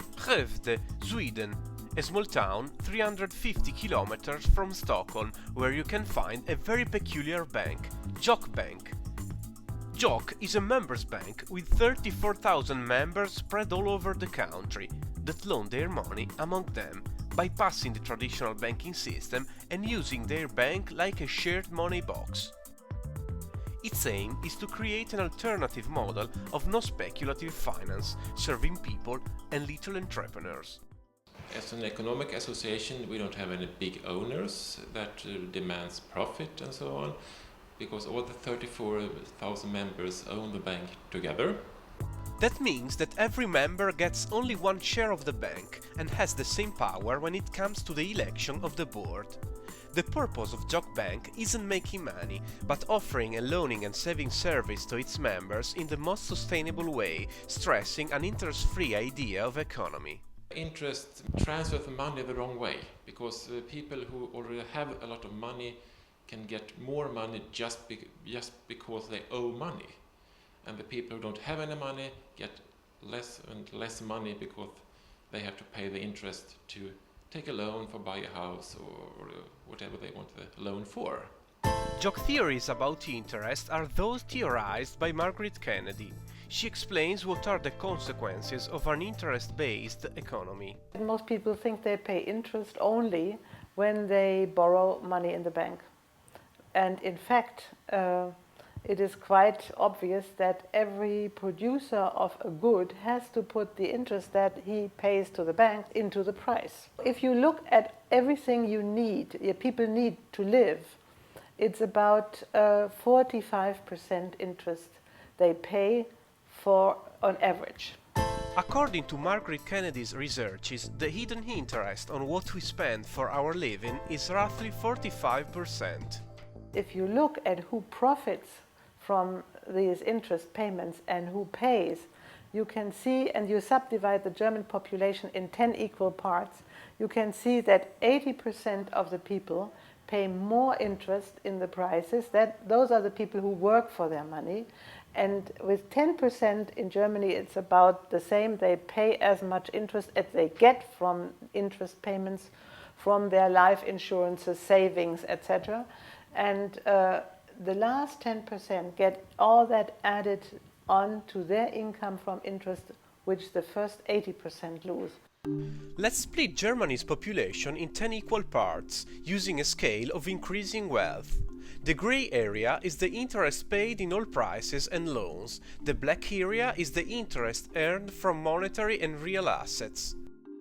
Skövde, Sweden, a small town 350 kilometers from Stockholm, where you can find a very peculiar bank, JAK Bank. JAK is a members bank with 34,000 members spread all over the country that loan their money among them, bypassing the traditional banking system and using their bank like a shared money box. Its aim is to create an alternative model of non-speculative finance, serving people and little entrepreneurs. As an economic association, we don't have any big owners that demands profit and so on, because all the 34,000 members own the bank together. That means that every member gets only one share of the bank and has the same power when it comes to the election of the board. The purpose of JAK Bank isn't making money, but offering a loaning and saving service to its members in the most sustainable way, stressing an interest-free idea of economy. Interest transfers the money the wrong way, because people who already have a lot of money can get more money just because they owe money. And the people who don't have any money get less and less money because they have to pay the interest to take a loan for buy a house or whatever they want the loan for. JAK theories about interest are those theorized by Margaret Kennedy. She explains what are the consequences of an interest-based economy. Most people think they pay interest only when they borrow money in the bank. And in fact, it is quite obvious that every producer of a good has to put the interest that he pays to the bank into the price. If you look at everything people need to live, it's about 45% interest they pay for on average. According to Margaret Kennedy's researches, the hidden interest on what we spend for our living is roughly 45%. If you look at who profits from these interest payments and who pays, you can see, and you subdivide the German population in 10 equal parts, you can see that 80% of the people pay more interest in the prices. Those are the people who work for their money. And with 10% in Germany, it's about the same. They pay as much interest as they get from interest payments from their life insurances, savings, etc. And the last 10% get all that added on to their income from interest, which the first 80% lose. Let's split Germany's population in 10 equal parts, using a scale of increasing wealth. The grey area is the interest paid in all prices and loans. The black area is the interest earned from monetary and real assets.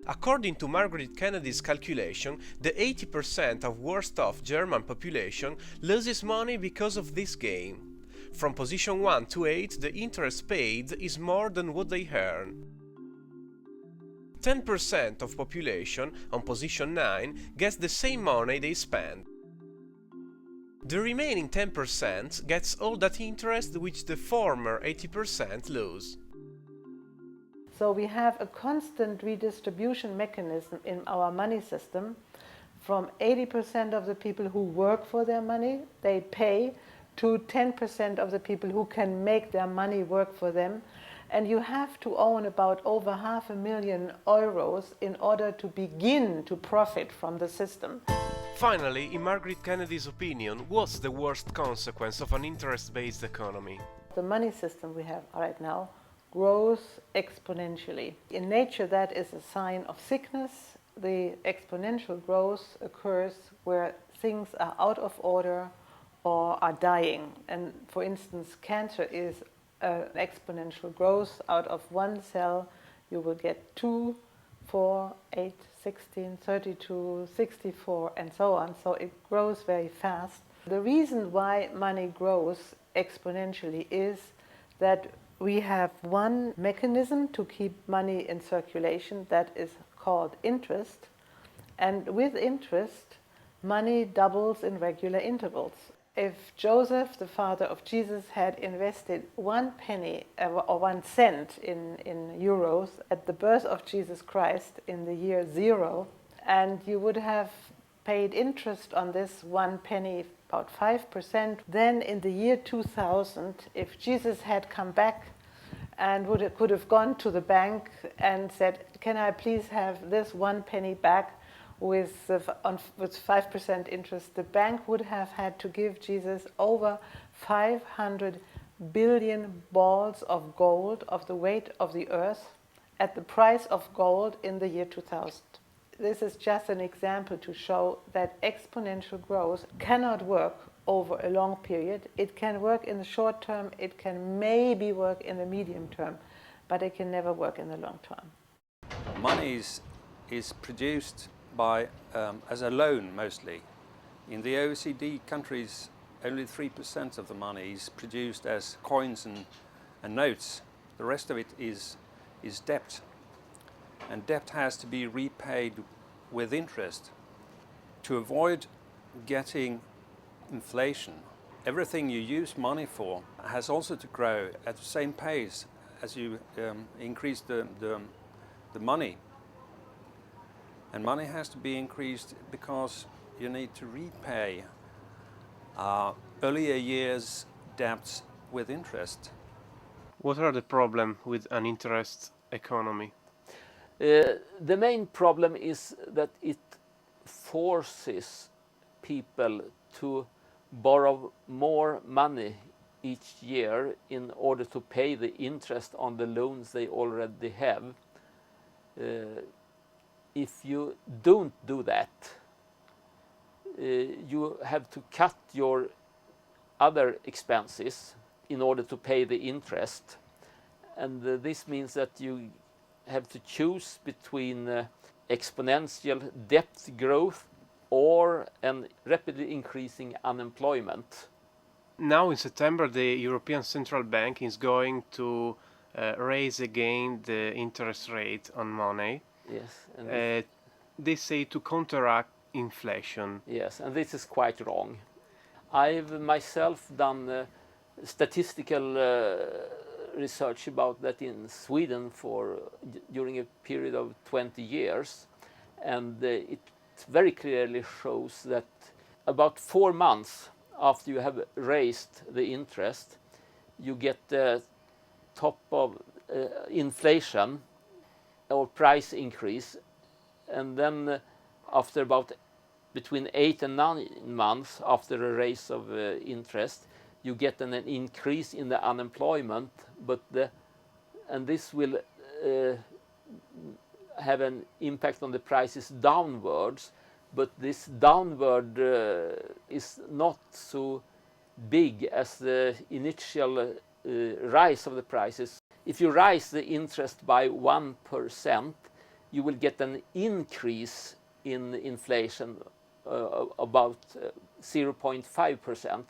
According to Margaret Kennedy's calculation, the 80% of worst-off German population loses money because of this game. From position 1 to 8, the interest paid is more than what they earn. 10% of population, on position 9, gets the same money they spend. The remaining 10% gets all that interest which the former 80% lose. So we have a constant redistribution mechanism in our money system. From 80% of the people who work for their money, they pay, to 10% of the people who can make their money work for them. And you have to own about over €500,000 in order to begin to profit from the system. Finally, in Margaret Kennedy's opinion, what's the worst consequence of an interest-based economy? The money system we have right now grows exponentially. In nature, that is a sign of sickness. The exponential growth occurs where things are out of order or are dying. And for instance, cancer is an exponential growth. Out of one cell, you will get 2, 4, 8, 16, 32, 64, and so on. So it grows very fast. The reason why money grows exponentially is that we have one mechanism to keep money in circulation that is called interest. And with interest, money doubles in regular intervals. If Joseph, the father of Jesus, had invested 1 penny or 1 cent in euros at the birth of Jesus Christ in the year 0, and you would have paid interest on this 1 penny, about 5%, then in the year 2000, if Jesus had come back and could have gone to the bank and said, can I please have this 1 penny back with 5% interest? The bank would have had to give Jesus over 500 billion balls of gold of the weight of the earth at the price of gold in the year 2000. This is just an example to show that exponential growth cannot work over a long period. It can work in the short term, it can maybe work in the medium term, but it can never work in the long term. Money is produced by as a loan mostly. In the OECD countries, only 3% of the money is produced as coins and notes. The rest of it is debt. And debt has to be repaid with interest. To avoid getting inflation, everything you use money for has also to grow at the same pace as you increase the money. And money has to be increased because you need to repay earlier years' debts with interest. What are the problems with an interest economy? The main problem is that it forces people to borrow more money each year in order to pay the interest on the loans they already have. If you don't do that, you have to cut your other expenses in order to pay the interest. And this means that you have to choose between exponential debt growth or an rapidly increasing unemployment. Now in September, the European Central Bank is going to raise again the interest rate on money. Yes, and they say to counteract inflation. yes, and this is quite wrong. I've myself done statistical research about that in Sweden during a period of 20 years, and it very clearly shows that about 4 months after you have raised the interest, you get the top of inflation or price increase, and then after about between 8 and 9 months after a raise of interest, you get an increase in the unemployment, and this will have an impact on the prices downwards, but this downward is not so big as the initial rise of the prices. If you rise the interest by 1%, you will get an increase in inflation about 0.5%.